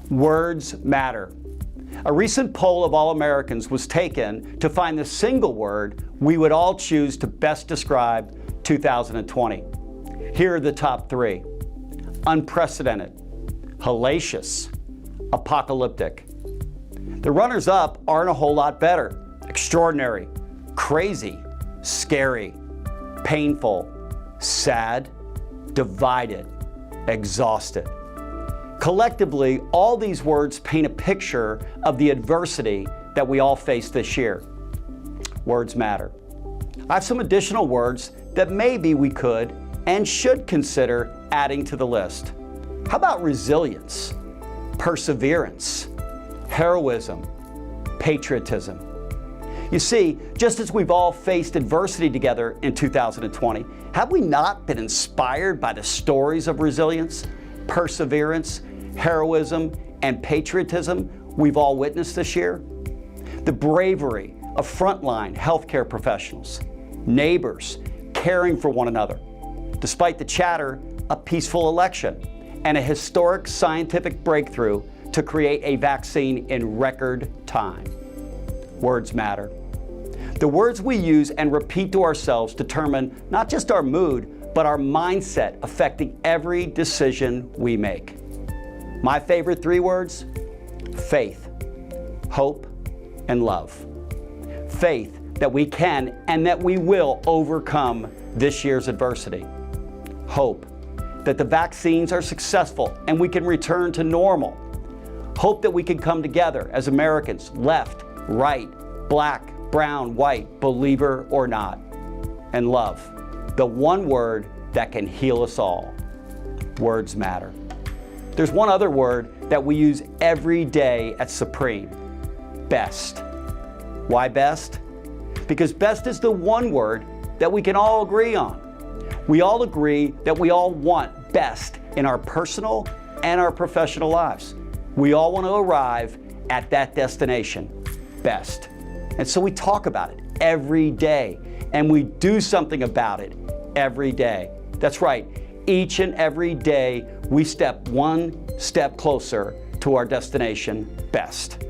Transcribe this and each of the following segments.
Words matter. A recent poll of all Americans was taken to find the single word we would all choose to best describe 2020. Here are the top three: unprecedented, hellacious, apocalyptic. The runners-up aren't a whole lot better: extraordinary, crazy, scary, painful, sad, divided, exhausted. Collectively, all these words paint a picture of the adversity that we all face this year. Words matter. I have some additional words that maybe we could and should consider adding to the list. How about resilience, perseverance, heroism, patriotism? You see, just as we've all faced adversity together in 2020, have we not been inspired by the stories of resilience, perseverance, heroism, and patriotism we've all witnessed this year? The bravery of frontline healthcare professionals, neighbors caring for one another, despite the chatter, a peaceful election, and a historic scientific breakthrough to create a vaccine in record time. Words matter. The words we use and repeat to ourselves determine not just our mood, but our mindset affecting every decision we make. My favorite three words: faith, hope, and love. Faith that we can and that we will overcome this year's adversity. Hope that the vaccines are successful and we can return to normal. Hope that we can come together as Americans, left, right, black, brown, white, believer or not. And love, the one word that can heal us all. Words matter. There's one other word that we use every day at Supreme: best. Why best? Because best is the one word that we can all agree on. We all agree that we all want best in our personal and our professional lives. We all want to arrive at that destination, best. And so we talk about it every day, and we do something about it every day. That's right, each and every day we step one step closer to our destination, best.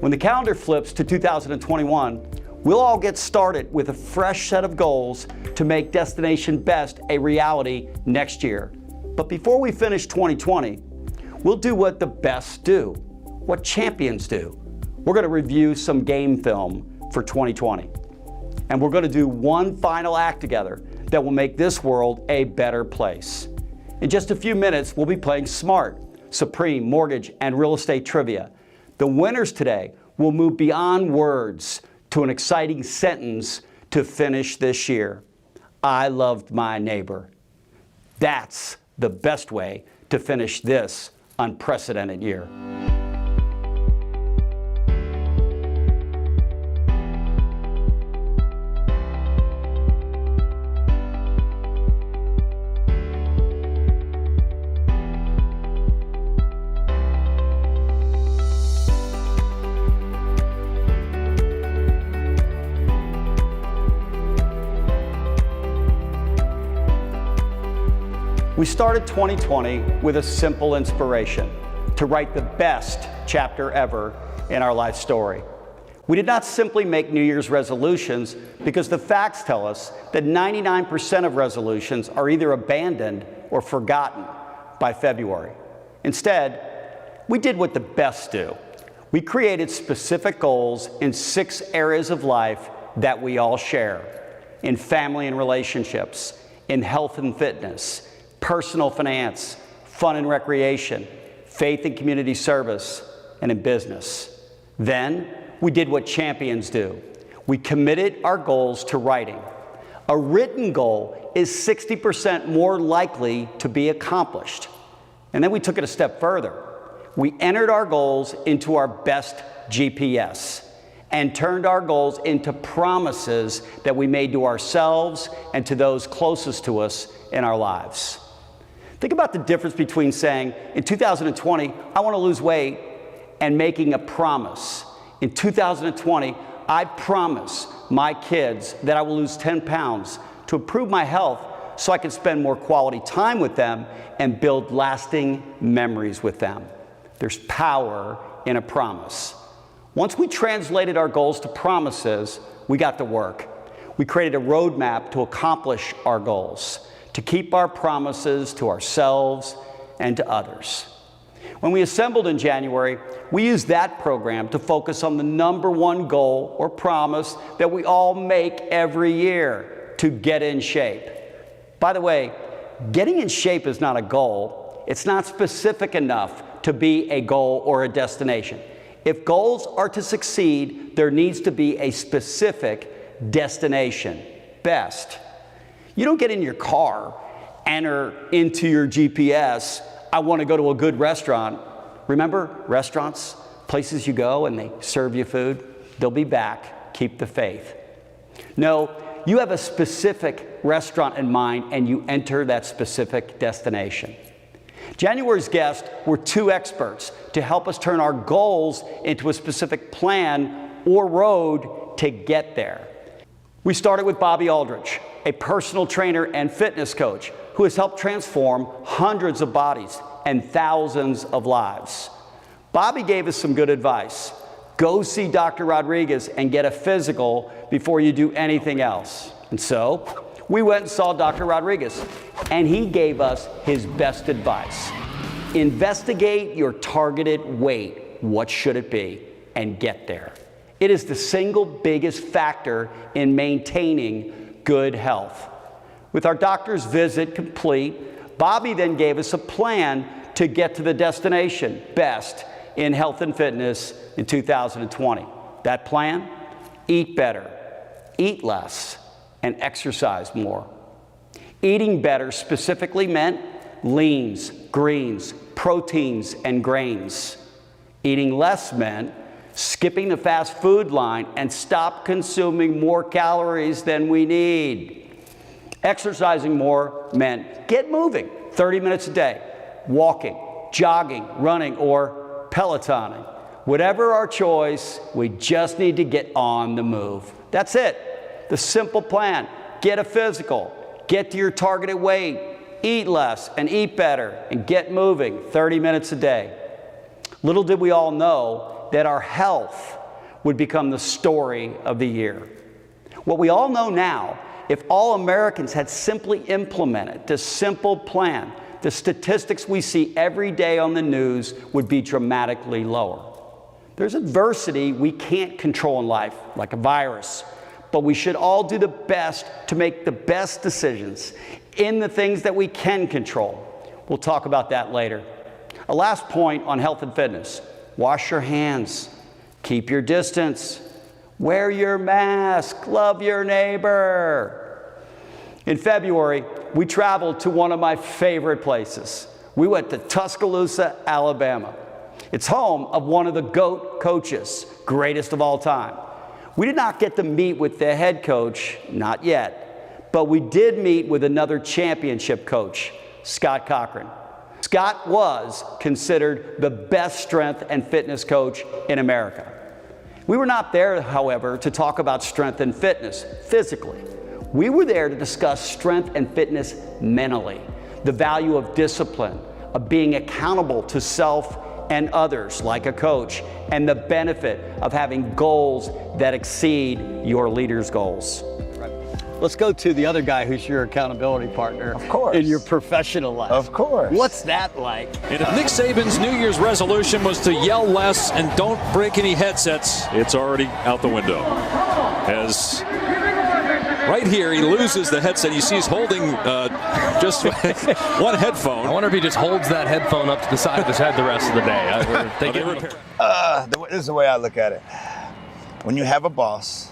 When the calendar flips to 2021, we'll all get started with a fresh set of goals to make Destination Best a reality next year. But before we finish 2020, we'll do what the best do, what champions do. We're going to review some game film for 2020. And we're going to do one final act together that will make this world a better place. In just a few minutes, we'll be playing S.M.A.R.T, Supreme Mortgage and Real Estate Trivia. The winners today will move beyond words to an exciting sentence to finish this year. I loved my neighbor. That's the best way to finish this unprecedented year. We started 2020 with a simple inspiration: to write the best chapter ever in our life story. We did not simply make New Year's resolutions because the facts tell us that 99% of resolutions are either abandoned or forgotten by February. Instead, we did what the best do. We created specific goals in 6 areas of life that we all share: in family and relationships, in health and fitness, personal finance, fun and recreation, faith and community service, and in business. Then, we did what champions do. We committed our goals to writing. A written goal is 60% more likely to be accomplished. And then we took it a step further. We entered our goals into our best GPS and turned our goals into promises that we made to ourselves and to those closest to us in our lives. Think about the difference between saying, in 2020, I want to lose weight, and making a promise. In 2020, I promise my kids that I will lose 10 pounds to improve my health so I can spend more quality time with them and build lasting memories with them. There's power in a promise. Once we translated our goals to promises, we got to work. We created a roadmap to accomplish our goals, to keep our promises to ourselves and to others. When we assembled in January, we used that program to focus on the #1 goal or promise that we all make every year: to get in shape. By the way, getting in shape is not a goal. It's not specific enough to be a goal or a destination. If goals are to succeed, there needs to be a specific destination. Best. You don't get in your car, enter into your GPS, I want to go to a good restaurant. Remember restaurants, places you go and they serve you food? They'll be back. Keep the faith. No, you have a specific restaurant in mind and you enter that specific destination. January's guests were 2 experts to help us turn our goals into a specific plan or road to get there. We started with Bobby Aldrich, a personal trainer and fitness coach who has helped transform hundreds of bodies and thousands of lives. Bobby gave us some good advice. Go see Dr. Rodriguez and get a physical before you do anything else. And so we went and saw Dr. Rodriguez, and he gave us his best advice. Investigate your targeted weight. What should it be? And get there. It is the single biggest factor in maintaining good health. With our doctor's visit complete, Bobby then gave us a plan to get to the destination, best in health and fitness in 2020. That plan? Eat better, eat less, and exercise more. Eating better specifically meant leans, greens, proteins, and grains. Eating less meant skipping the fast food line and stop consuming more calories than we need. Exercising more meant get moving 30 minutes a day, walking, jogging, running, or Pelotoning. Whatever our choice, we just need to get on the move. That's it. The simple plan. Get a physical, get to your targeted weight, eat less and eat better, and get moving 30 minutes a day. Little did we all know that our health would become the story of the year. What we all know now, if all Americans had simply implemented this simple plan, the statistics we see every day on the news would be dramatically lower. There's adversity we can't control in life, like a virus, but we should all do the best to make the best decisions in the things that we can control. We'll talk about that later. A last point on health and fitness. Wash your hands, keep your distance, wear your mask, love your neighbor. In February, we traveled to one of my favorite places. We went to Tuscaloosa, Alabama. It's home of one of the GOAT coaches, greatest of all time. We did not get to meet with the head coach, not yet, but we did meet with another championship coach, Scott Cochran. Scott was considered the best strength and fitness coach in America. We were not there, however, to talk about strength and fitness physically. We were there to discuss strength and fitness mentally, the value of discipline, of being accountable to self and others like a coach, and the benefit of having goals that exceed your leader's goals. Let's go to the other guy who's your accountability partner. Of course. In your professional life. Of course. What's that like? And if Nick Saban's New Year's resolution was to yell less and don't break any headsets, it's already out the window. As right here, he loses the headset. You see he's holding just one headphone. I wonder if he just holds that headphone up to the side of his head the rest of the day. This is the way I look at it. When you have a boss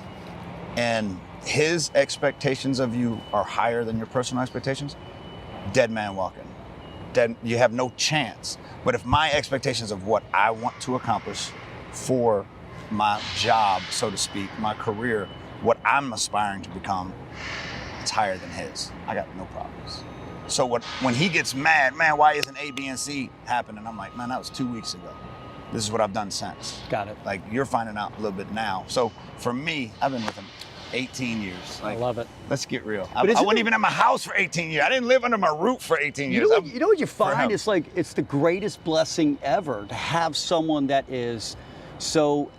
and his expectations of you are higher than your personal expectations, dead man walking. Dead, you have no chance. But if my expectations of what I want to accomplish for my job, so to speak, my career, what I'm aspiring to become, it's higher than his, I got no problems. So when he gets mad, man, why isn't A, B, and C happening? I'm like, man, that was 2 weeks ago. This is what I've done since. Got it. Like, you're finding out a little bit now. So for me, I've been with him 18 years. I love it. Let's get real. I isn't wasn't it- even in my house for 18 years. I didn't live under my roof for 18 years. You know what you for him. find? It's like it's the greatest blessing ever to have someone that is so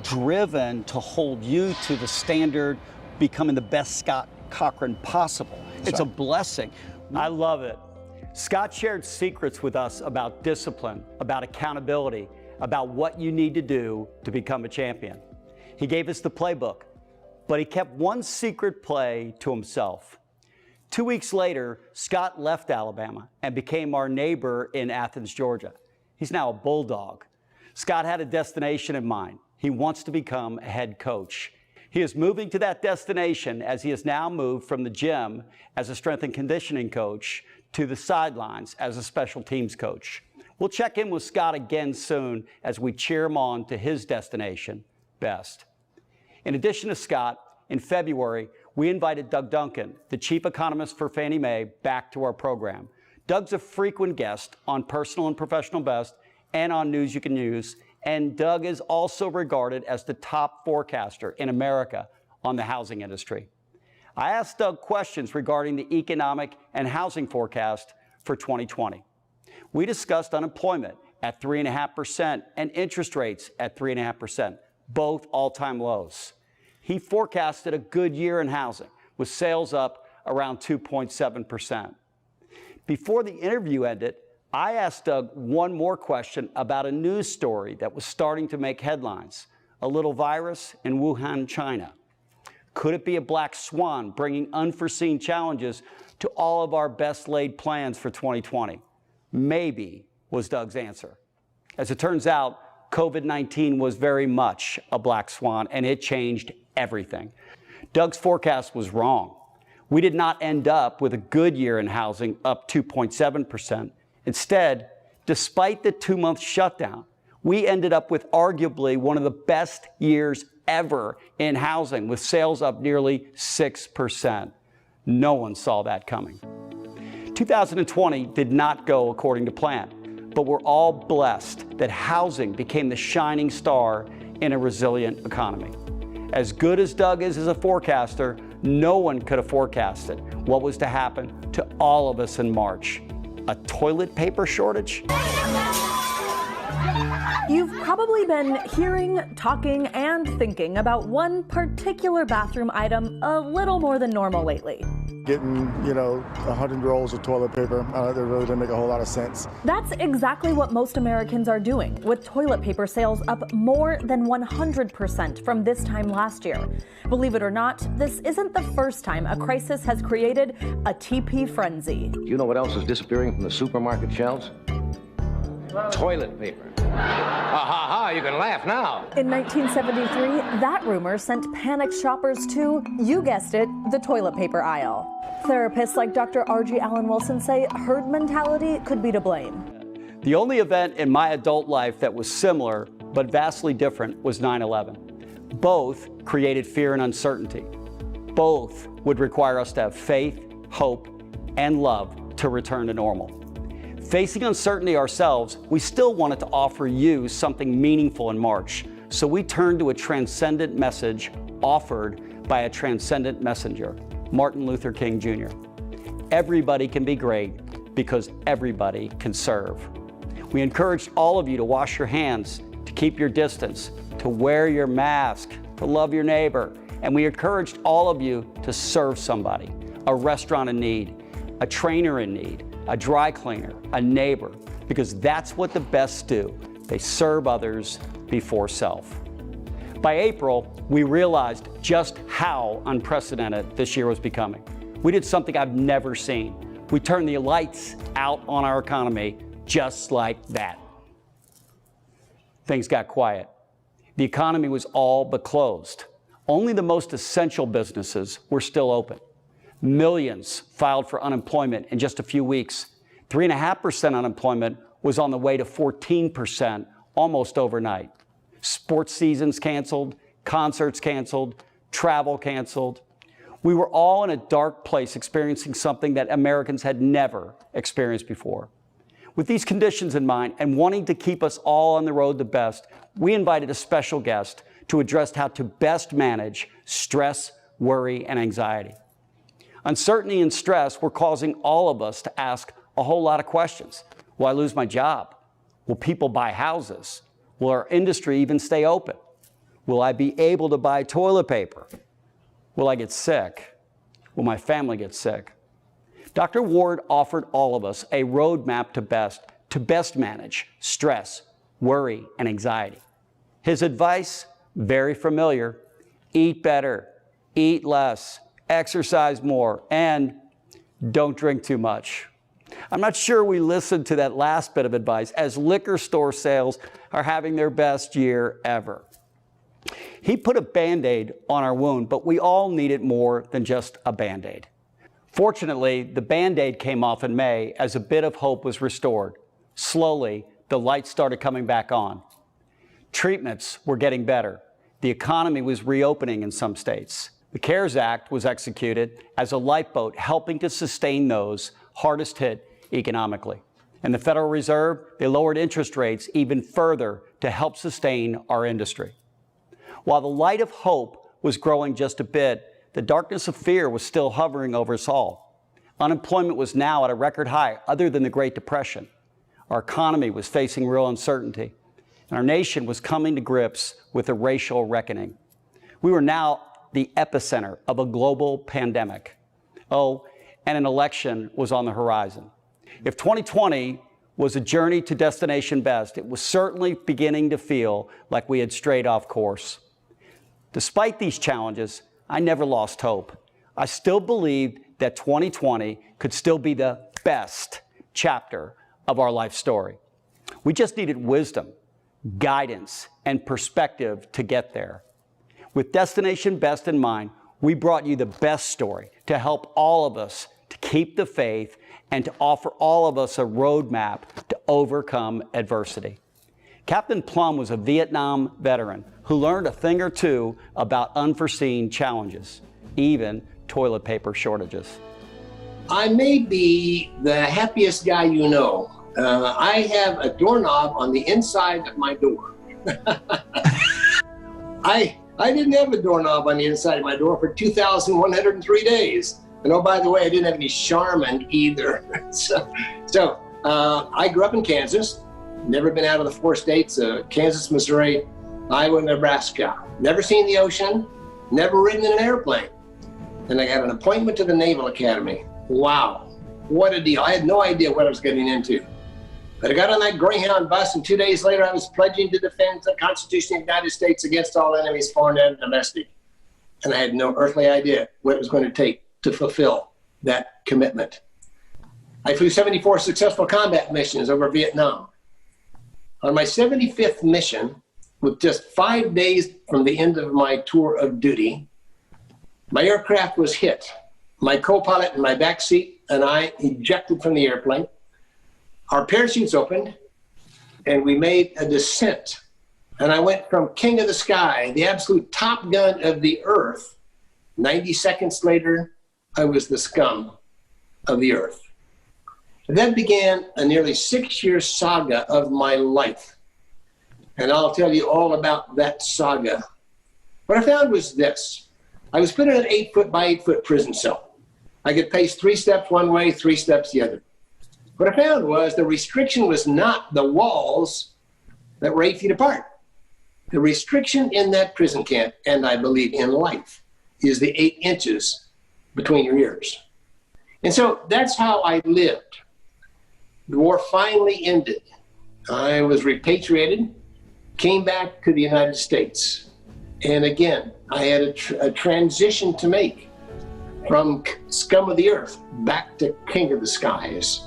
driven to hold you to the standard, becoming the best Scott Cochran possible. It's a blessing. I love it. Scott shared secrets with us about discipline, about accountability, about what you need to do to become a champion. He gave us the playbook, but he kept one secret play to himself. 2 weeks later, Scott left Alabama and became our neighbor in Athens, Georgia. He's now a Bulldog. Scott had a destination in mind. He wants to become a head coach. He is moving to that destination as he has now moved from the gym as a strength and conditioning coach to the sidelines as a special teams coach. We'll check in with Scott again soon as we cheer him on to his destination, best. In addition to Scott, in February, we invited Doug Duncan, the chief economist for Fannie Mae, back to our program. Doug's a frequent guest on Personal and Professional Best and on News You Can Use, and Doug is also regarded as the top forecaster in America on the housing industry. I asked Doug questions regarding the economic and housing forecast for 2020. We discussed unemployment at 3.5% and interest rates at 3.5%, both all-time lows. He forecasted a good year in housing, with sales up around 2.7%. Before the interview ended, I asked Doug one more question about a news story that was starting to make headlines: a little virus in Wuhan, China. Could it be a black swan bringing unforeseen challenges to all of our best laid plans for 2020? Maybe, was Doug's answer. As it turns out, COVID-19 was very much a black swan, and it changed everything. Doug's forecast was wrong. We did not end up with a good year in housing, up 2.7%. Instead, despite the 2-month shutdown, we ended up with arguably one of the best years ever in housing, with sales up nearly 6%. No one saw that coming. 2020 did not go according to plan, but we're all blessed that housing became the shining star in a resilient economy. As good as Doug is as a forecaster, no one could have forecasted what was to happen to all of us in March. A toilet paper shortage? You've probably been hearing, talking, and thinking about one particular bathroom item a little more than normal lately. Getting, 100 rolls of toilet paper, that really didn't make a whole lot of sense. That's exactly what most Americans are doing, with toilet paper sales up more than 100% from this time last year. Believe it or not, this isn't the first time a crisis has created a TP frenzy. You know what else is disappearing from the supermarket shelves? Toilet paper. Ha ha ha, you can laugh now. In 1973, that rumor sent panicked shoppers to, you guessed it, the toilet paper aisle. Therapists like Dr. R.G. Allen Wilson say herd mentality could be to blame. The only event in my adult life that was similar but vastly different was 9/11. Both created fear and uncertainty. Both would require us to have faith, hope, and love to return to normal. Facing uncertainty ourselves, we still wanted to offer you something meaningful in March, so we turned to a transcendent message offered by a transcendent messenger, Martin Luther King Jr. Everybody can be great because everybody can serve. We encouraged all of you to wash your hands, to keep your distance, to wear your mask, to love your neighbor, and we encouraged all of you to serve somebody, a restaurant in need, a trainer in need, a dry cleaner, a neighbor, because that's what the best do. They serve others before self. By April, we realized just how unprecedented this year was becoming. We did something I've never seen. We turned the lights out on our economy just like that. Things got quiet. The economy was all but closed. Only the most essential businesses were still open. Millions filed for unemployment in just a few weeks. 3.5% unemployment was on the way to 14% almost overnight. Sports seasons canceled, concerts canceled, travel canceled. We were all in a dark place experiencing something that Americans had never experienced before. With these conditions in mind and wanting to keep us all on the road to best, we invited a special guest to address how to best manage stress, worry, and anxiety. Uncertainty and stress were causing all of us to ask a whole lot of questions. Will I lose my job? Will people buy houses? Will our industry even stay open? Will I be able to buy toilet paper? Will I get sick? Will my family get sick? Dr. Ward offered all of us a roadmap to best manage stress, worry, and anxiety. His advice, very familiar: eat better, eat less, exercise more, and don't drink too much. I'm not sure we listened to that last bit of advice, as liquor store sales are having their best year ever. He put a Band-Aid on our wound, but we all needed more than just a Band-Aid. Fortunately, the Band-Aid came off in May as a bit of hope was restored. Slowly, the lights started coming back on. Treatments were getting better. The economy was reopening in some states. The CARES Act was executed as a lifeboat helping to sustain those hardest hit economically. And the Federal Reserve, they lowered interest rates even further to help sustain our industry. While the light of hope was growing just a bit, the darkness of fear was still hovering over us all. Unemployment was now at a record high, other than the Great Depression. Our economy was facing real uncertainty, and our nation was coming to grips with a racial reckoning. We were now the epicenter of a global pandemic. Oh, and an election was on the horizon. If 2020 was a journey to destination best, it was certainly beginning to feel like we had strayed off course. Despite these challenges, I never lost hope. I still believed that 2020 could still be the best chapter of our life story. We just needed wisdom, guidance, and perspective to get there. With Destination Best in mind, we brought you the best story to help all of us to keep the faith and to offer all of us a roadmap to overcome adversity. Captain Plum was a Vietnam veteran who learned a thing or two about unforeseen challenges, even toilet paper shortages. I may be the happiest guy you know. I have a doorknob on the inside of my door. I didn't have a doorknob on the inside of my door for 2,103 days. And oh, by the way, I didn't have any Charmin either. So I grew up in Kansas, never been out of the 4 states, Kansas, Missouri, Iowa, Nebraska. Never seen the ocean, never ridden in an airplane. And I got an appointment to the Naval Academy. Wow, what a deal. I had no idea what I was getting into. But I got on that Greyhound bus, and 2 days later, I was pledging to defend the Constitution of the United States against all enemies, foreign and domestic. And I had no earthly idea what it was going to take to fulfill that commitment. I flew 74 successful combat missions over Vietnam. On my 75th mission, with just 5 days from the end of my tour of duty, my aircraft was hit. My co-pilot in my back seat and I ejected from the airplane. Our parachutes opened and we made a descent. And I went from king of the sky, the absolute top gun of the earth. 90 seconds later, I was the scum of the earth. And that began a nearly 6-year saga of my life. And I'll tell you all about that saga. What I found was this. I was put in an 8-foot by 8-foot prison cell. I get paced 3 steps one way, 3 steps the other. What I found was the restriction was not the walls that were 8 feet apart. The restriction in that prison camp, and I believe in life, is the 8 inches between your ears. And so that's how I lived. The war finally ended. I was repatriated, came back to the United States. And again, I had a transition to make from scum of the earth back to king of the skies.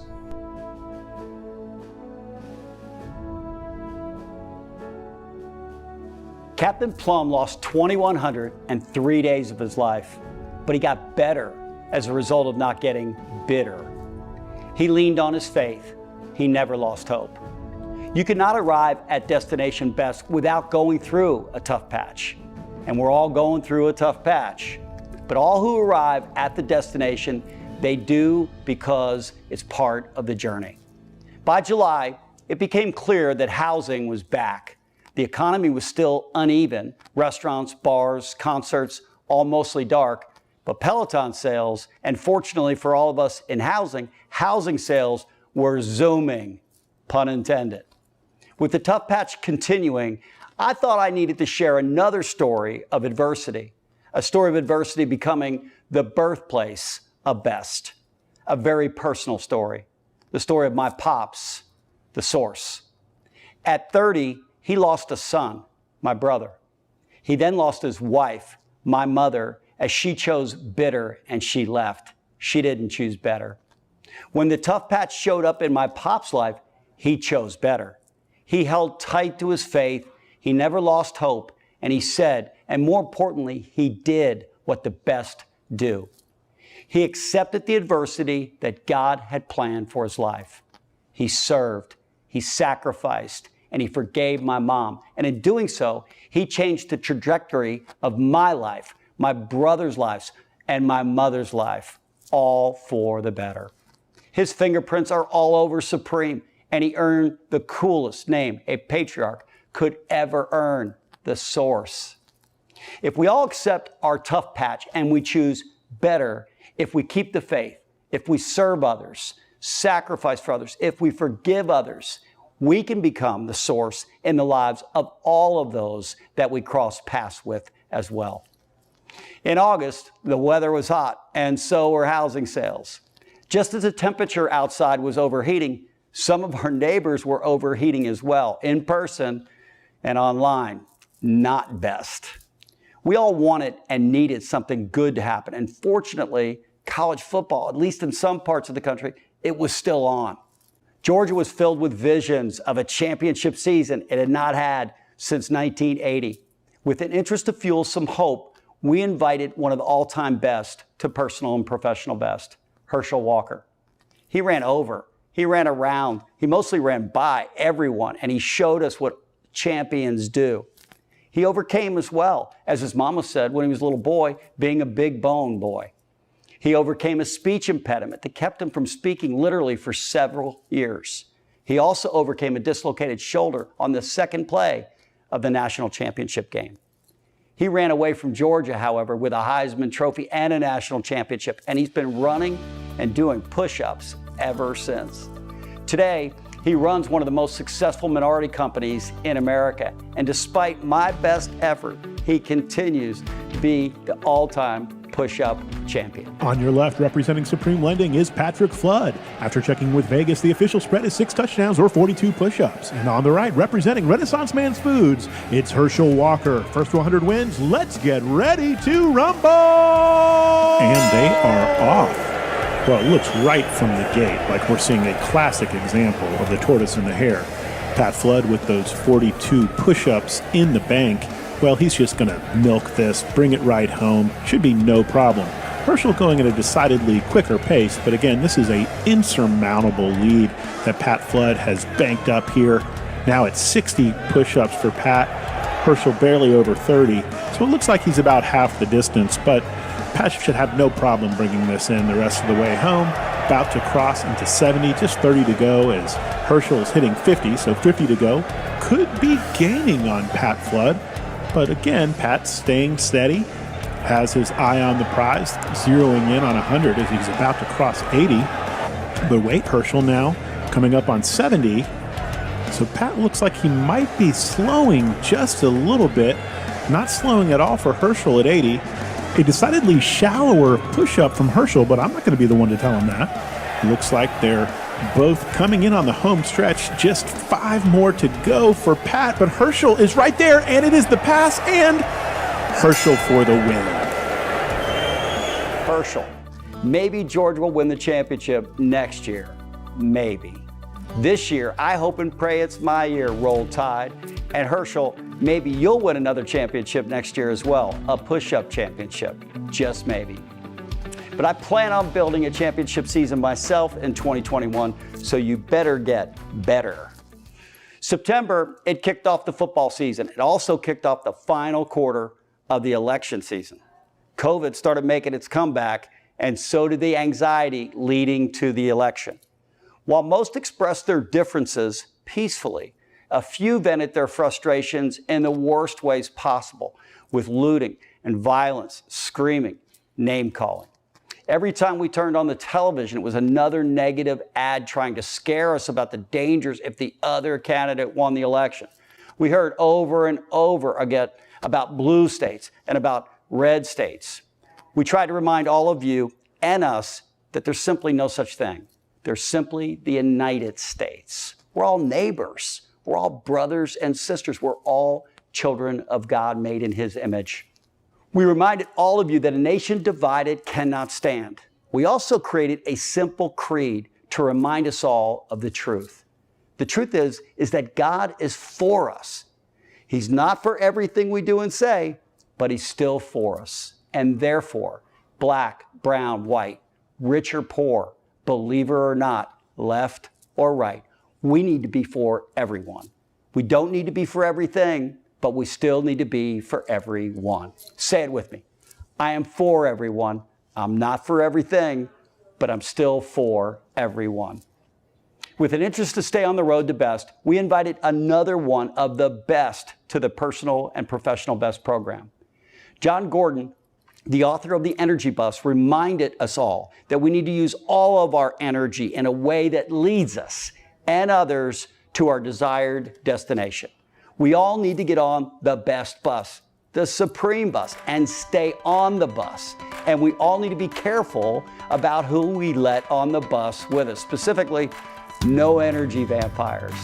Captain Plum lost 2,103 days of his life, but he got better as a result of not getting bitter. He leaned on his faith. He never lost hope. You cannot arrive at Destination Best without going through a tough patch. And we're all going through a tough patch. But all who arrive at the destination, they do because it's part of the journey. By July, it became clear that housing was back. The economy was still uneven. Restaurants, bars, concerts, all mostly dark, but Peloton sales, and fortunately for all of us in housing sales were zooming, pun intended. With the tough patch continuing, I thought I needed to share another story of adversity, a story of adversity becoming the birthplace of best, a very personal story, the story of my pops, the source. At 30, he lost a son, my brother. He then lost his wife, my mother, as she chose bitter and she left. She didn't choose better. When the tough patch showed up in my pop's life, he chose better. He held tight to his faith, he never lost hope, and he said, and more importantly, he did what the best do. He accepted the adversity that God had planned for his life. He served, he sacrificed, and he forgave my mom. And in doing so, he changed the trajectory of my life, my brother's lives, and my mother's life, all for the better. His fingerprints are all over Supreme, and he earned the coolest name a patriarch could ever earn, the source. If we all accept our tough patch and we choose better, if we keep the faith, if we serve others, sacrifice for others, if we forgive others, we can become the source in the lives of all of those that we cross paths with as well. In August, the weather was hot, and so were housing sales. Just as the temperature outside was overheating, some of our neighbors were overheating as well, in person and online. Not best. We all wanted and needed something good to happen, and fortunately, college football, at least in some parts of the country, it was still on. Georgia was filled with visions of a championship season it had not had since 1980. With an interest to fuel some hope, we invited one of the all-time best to personal and professional best, Herschel Walker. He ran over, he ran around, he mostly ran by everyone, and he showed us what champions do. He overcame as well, as his mama said when he was a little boy, being a big bone boy. He overcame a speech impediment that kept him from speaking literally for several years. He also overcame a dislocated shoulder on the second play of the national championship game. He ran away from Georgia, however, with a Heisman Trophy and a national championship, and he's been running and doing push-ups ever since. Today, he runs one of the most successful minority companies in America, and despite my best effort, he continues to be the all-time push-up champion. On your left, representing Supreme Lending, is Patrick Flood. After checking with Vegas, the official spread is 6 touchdowns or 42 push-ups. And on the right, representing Renaissance Man's Foods, it's Herschel Walker. First to 100 wins, let's get ready to rumble! And they are off. Well, it looks right from the gate like we're seeing a classic example of the tortoise and the hare. Pat Flood with those 42 push-ups in the bank. Well, he's just going to milk this, bring it right home. Should be no problem. Herschel going at a decidedly quicker pace, but again, this is an insurmountable lead that Pat Flood has banked up here. Now it's 60 push-ups for Pat. Herschel barely over 30, so it looks like he's about half the distance, but Pat should have no problem bringing this in the rest of the way home. About to cross into 70, just 30 to go as Herschel is hitting 50, so 50 to go. Could be gaining on Pat Flood. But again, Pat's staying steady, has his eye on the prize, zeroing in on 100 as he's about to cross 80. But wait, Herschel now coming up on 70. So Pat looks like he might be slowing just a little bit. Not slowing at all for Herschel at 80. A decidedly shallower push-up from Herschel, but I'm not going to be the one to tell him that. Looks like they're both coming in on the home stretch. Just 5 more to go for Pat, but Herschel is right there, and it is the pass, and Herschel for the win. Herschel. Maybe Georgia will win the championship next year. Maybe. This year, I hope and pray it's my year, Roll Tide. And Herschel, maybe you'll win another championship next year as well, a push-up championship, just maybe. But I plan on building a championship season myself in 2021, so you better get better. September, it kicked off the football season. It also kicked off the final quarter of the election season. COVID started making its comeback, and so did the anxiety leading to the election. While most expressed their differences peacefully, A few vented their frustrations in the worst ways possible, with looting and violence, screaming, name-calling. Every time we turned on the television, it was another negative ad trying to scare us about the dangers if the other candidate won the election. We heard over and over again about blue states and about red states. We tried to remind all of you and us that there's simply no such thing. There's simply the United States. We're all neighbors. We're all brothers and sisters. We're all children of God made in His image. We reminded all of you that a nation divided cannot stand. We also created a simple creed to remind us all of the truth. The truth is that God is for us. He's not for everything we do and say, but He's still for us. And therefore, black, brown, white, rich or poor, believer or not, left or right, we need to be for everyone. We don't need to be for everything, but we still need to be for everyone. Say it with me. I am for everyone. I'm not for everything, but I'm still for everyone. With an interest to stay on the road to best, we invited another one of the best to the Personal and Professional Best program. John Gordon, the author of The Energy Bus, reminded us all that we need to use all of our energy in a way that leads us and others to our desired destination. We all need to get on the best bus, the supreme bus, and stay on the bus. And we all need to be careful about who we let on the bus with us. Specifically, no energy vampires.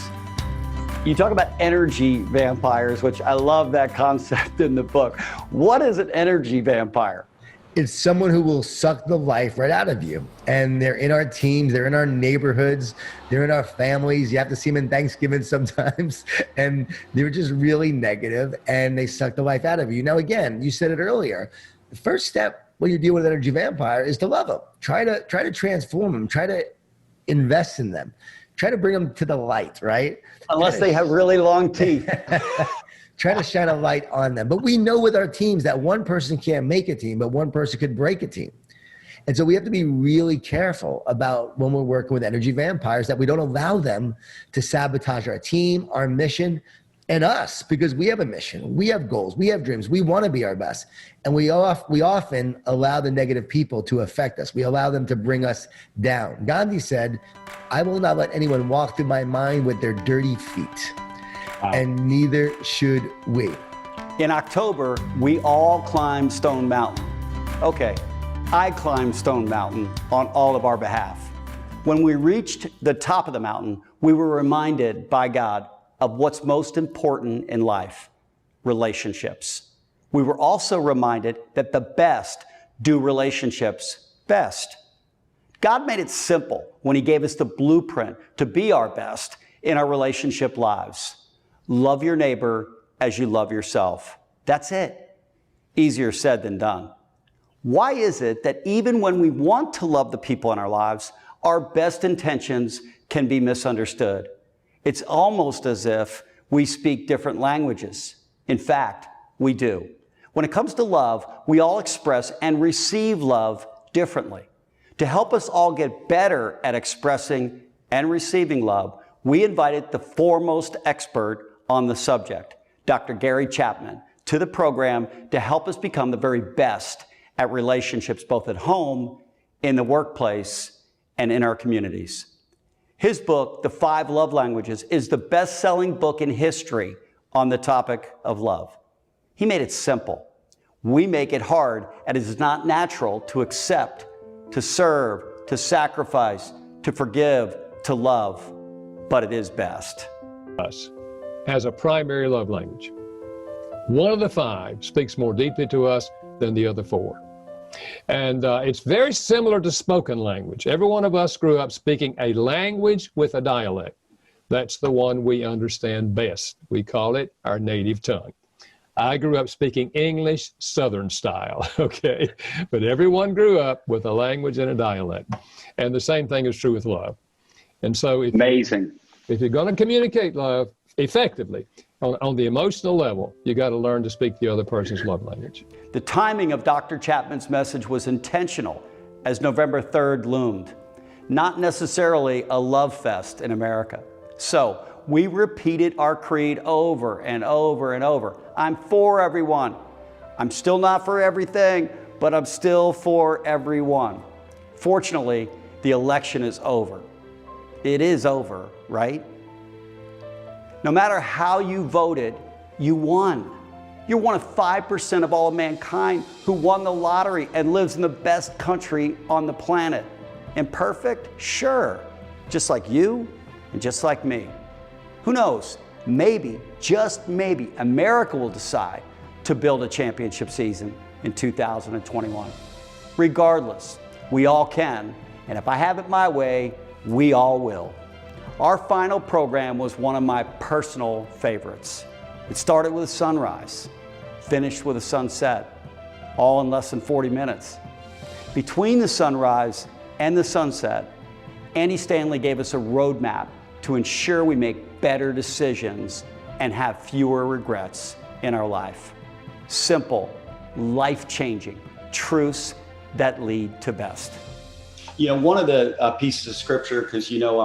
You talk about energy vampires, which I love that concept in the book. What is an energy vampire? It's someone who will suck the life right out of you. And they're in our teams, they're in our neighborhoods, they're in our families. You have to see them in Thanksgiving sometimes. And they're just really negative and they suck the life out of you. Now, again, you said it earlier. The first step when you deal with an energy vampire is to love them. Try to transform them. Try to invest in them. Try to bring them to the light, right? Unless they have really long teeth. Try to shine a light on them. But we know with our teams that one person can't make a team, but one person could break a team. And so we have to be really careful about when we're working with energy vampires that we don't allow them to sabotage our team, our mission, and us, because we have a mission, we have goals, we have dreams, we want to be our best. And we often allow the negative people to affect us. We allow them to bring us down. Gandhi said, "I will not let anyone walk through my mind with their dirty feet." Wow. And neither should we. In October, we all climbed Stone Mountain. Okay, I climbed Stone Mountain on all of our behalf. When we reached the top of the mountain, we were reminded by God of what's most important in life, relationships. We were also reminded that the best do relationships best. God made it simple when He gave us the blueprint to be our best in our relationship lives. Love your neighbor as you love yourself. That's it. Easier said than done. Why is it that even when we want to love the people in our lives, our best intentions can be misunderstood? It's almost as if we speak different languages. In fact, we do. When it comes to love, we all express and receive love differently. To help us all get better at expressing and receiving love, we invited the foremost expert on the subject, Dr. Gary Chapman, to the program to help us become the very best at relationships, both at home, in the workplace, and in our communities. His book, The 5 Love Languages, is the best-selling book in history on the topic of love. He made it simple. We make it hard, and it is not natural to accept, to serve, to sacrifice, to forgive, to love, but it is best. Us has a primary love language. One of the 5 speaks more deeply to us than the other 4. And it's very similar to spoken language. Every one of us grew up speaking a language with a dialect. That's the one we understand best. We call it our native tongue. I grew up speaking English Southern style, okay? But everyone grew up with a language and a dialect. And the same thing is true with love. And so if you're going to communicate love effectively, on the emotional level, you got to learn to speak the other person's love language. The timing of Dr. Chapman's message was intentional as November 3rd loomed, not necessarily a love fest in America. So we repeated our creed over and over and over. I'm for everyone. I'm still not for everything, but I'm still for everyone. Fortunately, the election is over. It is over, right? No matter how you voted, you won. You're one of 5% of all mankind who won the lottery and lives in the best country on the planet. Imperfect? Sure. Just like you and just like me. Who knows? Maybe, just maybe, America will decide to build a championship season in 2021. Regardless, we all can, and if I have it my way, we all will. Our final program was one of my personal favorites. It started with a sunrise, finished with a sunset, all in less than 40 minutes. Between the sunrise and the sunset, Andy Stanley gave us a roadmap to ensure we make better decisions and have fewer regrets in our life. Simple, life-changing truths that lead to best. You know, one of the pieces of scripture, because you know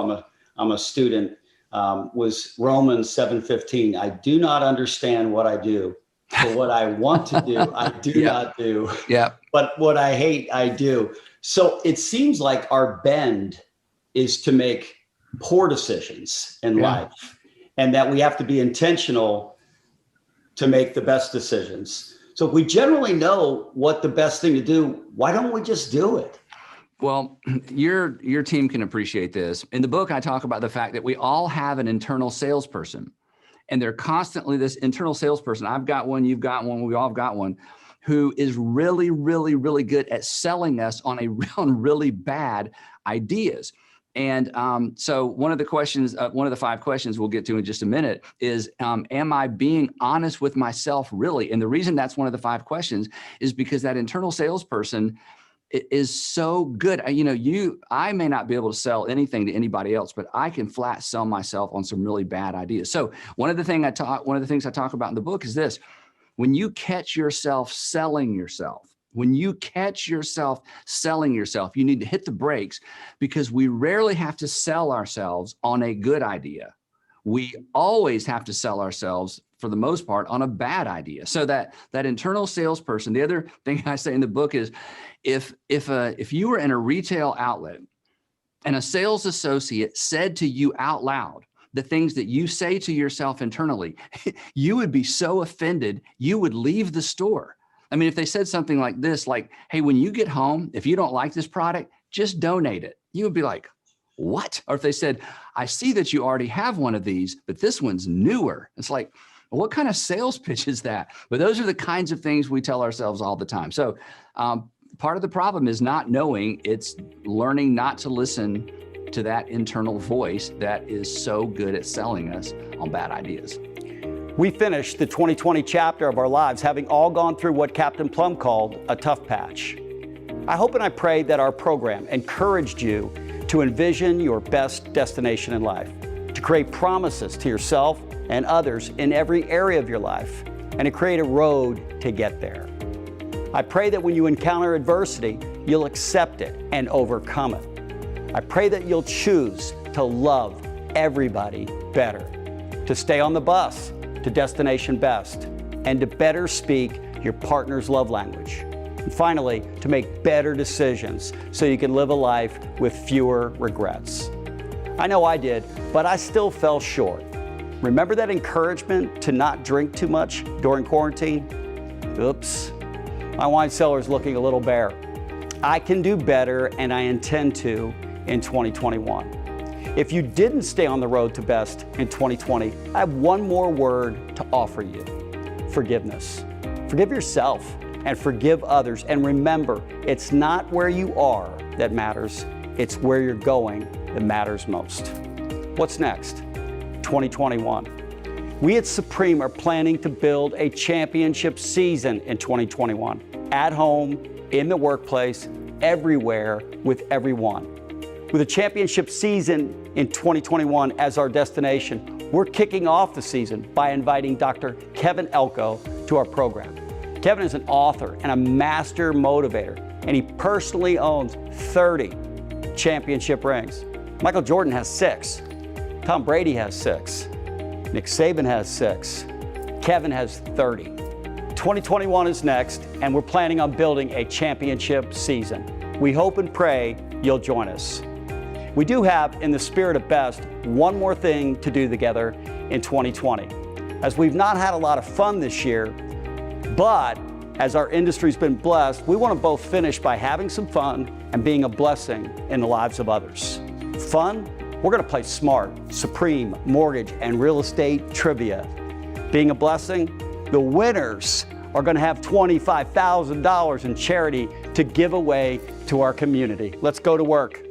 I'm a student, was Romans 7:15. I do not understand what I do, but what I want to do, I do not do. Yeah. But what I hate, I do. So it seems like our bend is to make poor decisions in life, and that we have to be intentional to make the best decisions. So if we generally know what the best thing to do, why don't we just do it? Well, your team can appreciate this. In the book, I talk about the fact that we all have an internal salesperson, and they're constantly this internal salesperson. I've got one, you've got one, we all got one, who is really, really, really good at selling us on really bad ideas. And so one of the questions, one of the 5 questions we'll get to in just a minute is, am I being honest with myself really? And the reason that's one of the 5 questions is because that internal salesperson is so good. You know, I may not be able to sell anything to anybody else, but I can flat sell myself on some really bad ideas. So one of the things I talk about in the book is this: when you catch yourself selling yourself, you need to hit the brakes, because we rarely have to sell ourselves on a good idea. We always have to sell ourselves, for the most part, on a bad idea. So that internal salesperson, the other thing I say in the book is, if you were in a retail outlet and a sales associate said to you out loud the things that you say to yourself internally, you would be so offended, you would leave the store. I mean, if they said something like this, like, hey, when you get home, if you don't like this product, just donate it. You would be like, what? Or if they said, I see that you already have one of these, but this one's newer. It's like, well, what kind of sales pitch is that? But those are the kinds of things we tell ourselves all the time. So part of the problem is not knowing, it's learning not to listen to that internal voice that is so good at selling us on bad ideas. We finished the 2020 chapter of our lives having all gone through what Captain Plum called a tough patch. I hope and I pray that our program encouraged you to envision your best destination in life, to create promises to yourself and others in every area of your life, and to create a road to get there. I pray that when you encounter adversity, you'll accept it and overcome it. I pray that you'll choose to love everybody better, to stay on the bus to destination best, and to better speak your partner's love language. And finally, to make better decisions so you can live a life with fewer regrets. I know I did, but I still fell short. Remember that encouragement to not drink too much during quarantine? Oops, my wine cellar's looking a little bare. I can do better, and I intend to in 2021. If you didn't stay on the road to best in 2020, I have one more word to offer you: forgiveness. Forgive yourself and forgive others. And remember, it's not where you are that matters, it's where you're going that matters most. What's next? 2021. We at Supreme are planning to build a championship season in 2021, at home, in the workplace, everywhere, with everyone. With a championship season in 2021 as our destination, we're kicking off the season by inviting Dr. Kevin Elko to our program. Kevin is an author and a master motivator, and he personally owns 30 championship rings. Michael Jordan has 6. Tom Brady has 6. Nick Saban has 6. Kevin has 30. 2021 is next, and we're planning on building a championship season. We hope and pray you'll join us. We do have, in the spirit of best, one more thing to do together in 2020. As we've not had a lot of fun this year, but as our industry's been blessed, we want to both finish by having some fun and being a blessing in the lives of others. Fun? We're going to play S.M.A.R.T, Supreme, Mortgage, and Real Estate Trivia. Being a blessing? The winners are going to have $25,000 in charity to give away to our community. Let's go to work.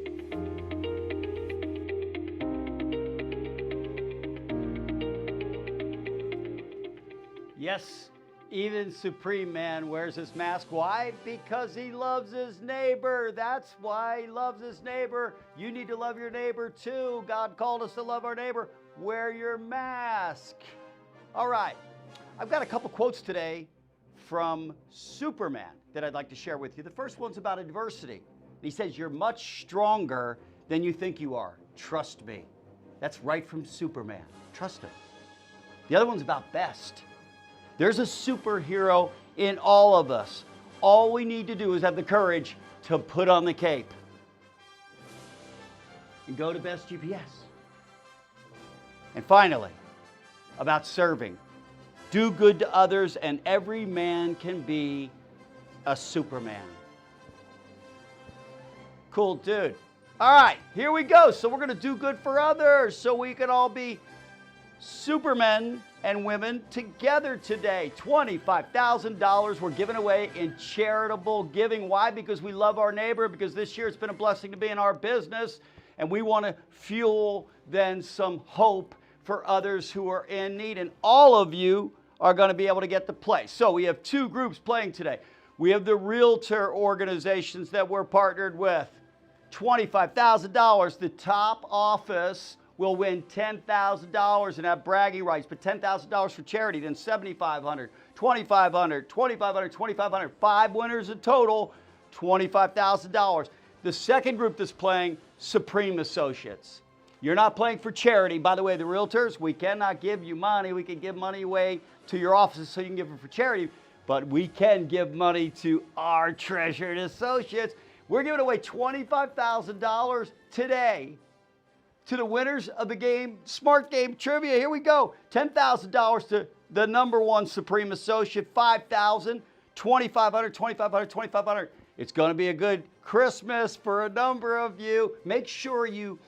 Yes, even Supreme Man wears his mask. Why? Because he loves his neighbor. That's why he loves his neighbor. You need to love your neighbor too. God called us to love our neighbor. Wear your mask. All right, I've got a couple quotes today from Superman that I'd like to share with you. The first one's about adversity. He says, "You're much stronger than you think you are. Trust me." That's right from Superman. Trust him. The other one's about best. There's a superhero in all of us. All we need to do is have the courage to put on the cape and go to Best GPS. And finally, about serving. Do good to others, and every man can be a Superman. Cool dude. All right, here we go. So we're going to do good for others so we can all be Supermen and women together today. $25,000 we're giving away in charitable giving. Why? Because we love our neighbor, because this year it's been a blessing to be in our business, and we want to fuel then some hope for others who are in need. And all of you are going to be able to get to play. So we have 2 groups playing today. We have the realtor organizations that we're partnered with. $25,000. The top office will win $10,000 and have bragging rights, but $10,000 for charity, then $7,500, $2,500, $2,500, $2,500. 5 winners in total, $25,000. The second group that's playing, Supreme Associates. You're not playing for charity. By the way, the realtors, we cannot give you money. We can give money away to your offices so you can give it for charity, but we can give money to our treasured associates. We're giving away $25,000 today to the winners of the game, Smart Game Trivia. Here we go. $10,000 to the #1 Supreme Associate, $5,000, $2,500, $2,500, $2,500. It's going to be a good Christmas for a number of you. Make sure you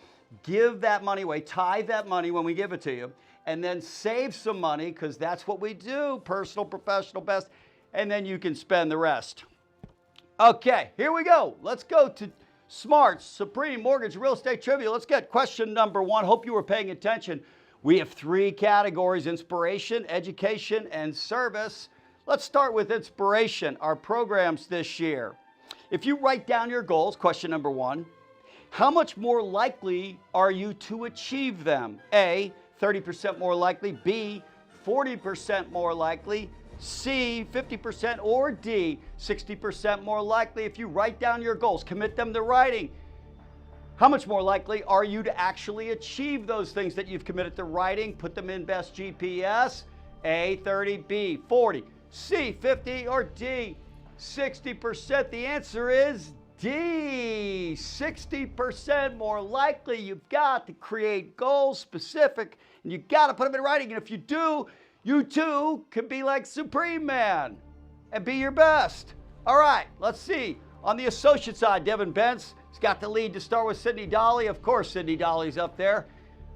give that money away, tithe that money when we give it to you, and then save some money, because that's what we do, personal, professional, best, and then you can spend the rest. Okay, here we go. Let's go to S.M.A.R.T, Supreme Mortgage Real Estate Trivia. Let's get question number 1. Hope you were paying attention. We have 3 categories: inspiration, education, and service. Let's start with inspiration, our programs this year. If you write down your goals, question number 1, how much more likely are you to achieve them? A, 30% more likely, B, 40% more likely, C, 50%, or D, 60% more likely. If you write down your goals, commit them to writing, how much more likely are you to actually achieve those things that you've committed to writing? Put them in Best GPS. A, 30, B, 40, C, 50, or D, 60%. The answer is D, 60% more likely. You've got to create goals specific, and you've got to put them in writing. And if you do, you too can be like Supreme Man and be your best. All right, let's see. On the associate side, Devin Bentz has got the lead to start with Sydney Dolly. Of course, Sydney Dolly's up there.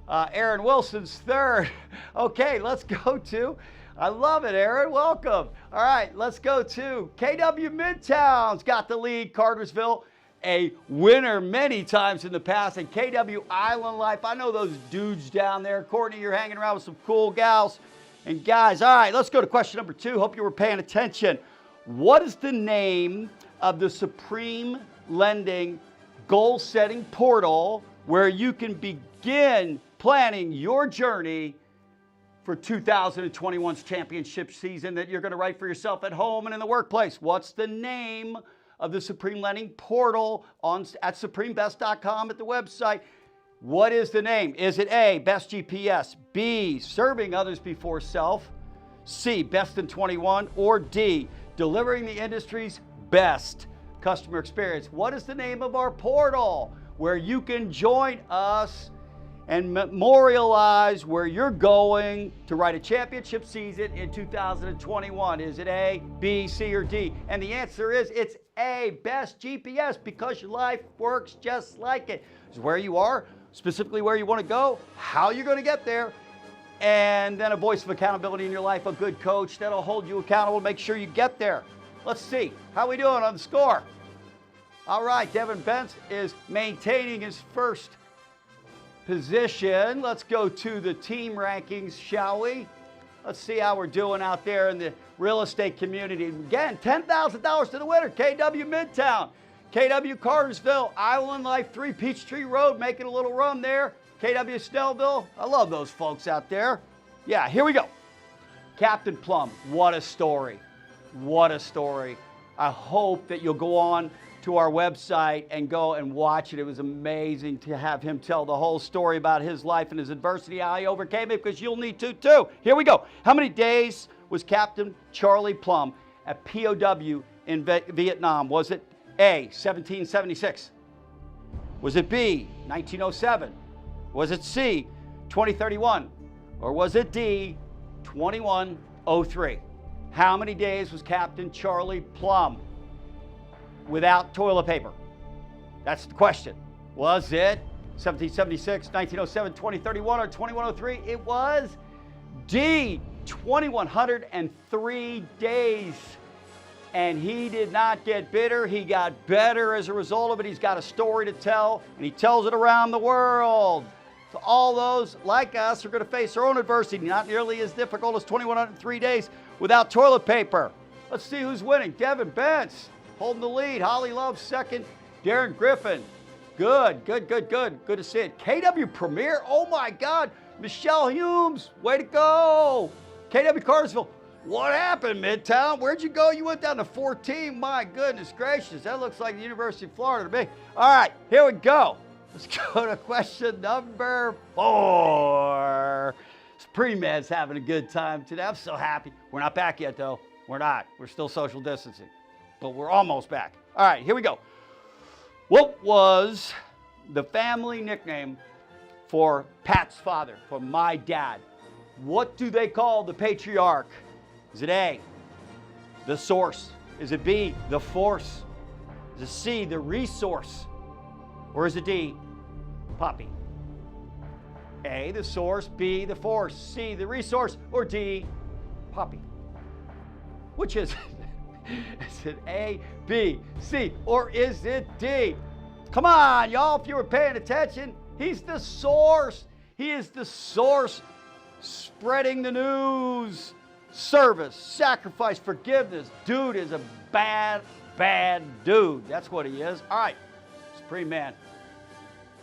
Aaron Wilson's third. Okay, let's go to, I love it, Aaron, welcome. All right, let's go to KW Midtown's got the lead. Cartersville, a winner many times in the past. And KW Island Life, I know those dudes down there. Courtney, you're hanging around with some cool gals and guys. All right, let's go to question number 2. Hope you were paying attention. What is the name of the Supreme Lending goal-setting portal where you can begin planning your journey for 2021's championship season that you're going to write for yourself at home and in the workplace? What's the name of the Supreme Lending portal at supremebest.com at the website? What is the name? Is it A, Best GPS, B, Serving Others Before Self, C, Best in 21, or D, Delivering the Industry's Best Customer Experience? What is the name of our portal where you can join us and memorialize where you're going to write a championship season in 2021? Is it A, B, C, or D? And the answer is it's A, Best GPS, because your life works just like it. It's where you are, specifically where you want to go, how you're going to get there, and then a voice of accountability in your life, a good coach that'll hold you accountable to make sure you get there. Let's see, how we doing on the score? All right, Devin Bentz is maintaining his first position. Let's go to the team rankings, shall we? Let's see how we're doing out there in the real estate community. Again, $10,000 to the winner, KW Midtown, KW Cartersville, Island Life 3 Peachtree Road, making a little run there. KW Snellville, I love those folks out there. Yeah, here we go. Captain Plum, what a story. What a story. I hope that you'll go on to our website and go and watch it. It was amazing to have him tell the whole story about his life and his adversity, how he overcame it, because you'll need to too. Here we go. How many days was Captain Charlie Plum a POW in Vietnam? Was it A, 1776? Was it B, 1907? Was it C, 2031? Or was it D, 2103? How many days was Captain Charlie Plum without toilet paper? That's the question. Was it 1776, 1907, 2031, or 2103? It was D, 2103 days. And he did not get bitter. He got better as a result of it. He's got a story to tell, and he tells it around the world. So all those like us are going to face their own adversity, not nearly as difficult as 2103 days without toilet paper. Let's see who's winning. Devin Bentz holding the lead. Holly Love second. Darren Griffin. Good to see it. KW Premier, oh my God. Michelle Humes, way to go. KW Cartersville, what happened, Midtown? Where'd you go? You went down to 14. My goodness gracious, that looks like the University of Florida to me. All right, here we go. Let's go to question number 4. Supreme Man's having a good time today. I'm so happy. We're not back yet, though. We're not. We're still social distancing, but we're almost back. All right, here we go. What was the family nickname for Pat's father, for my dad? What do they call the patriarch? Is it A, the source? Is it B, the force? Is it C, the resource? Or is it D, Poppy? A, the source, B, the force, C, the resource, or D, Poppy? Which is it? Is it A, B, C, or is it D? Come on, y'all, if you were paying attention, he's the source. He is the source, spreading the news, service, sacrifice, forgiveness. Dude is a bad dude. That's what he is. All right, Supreme Man.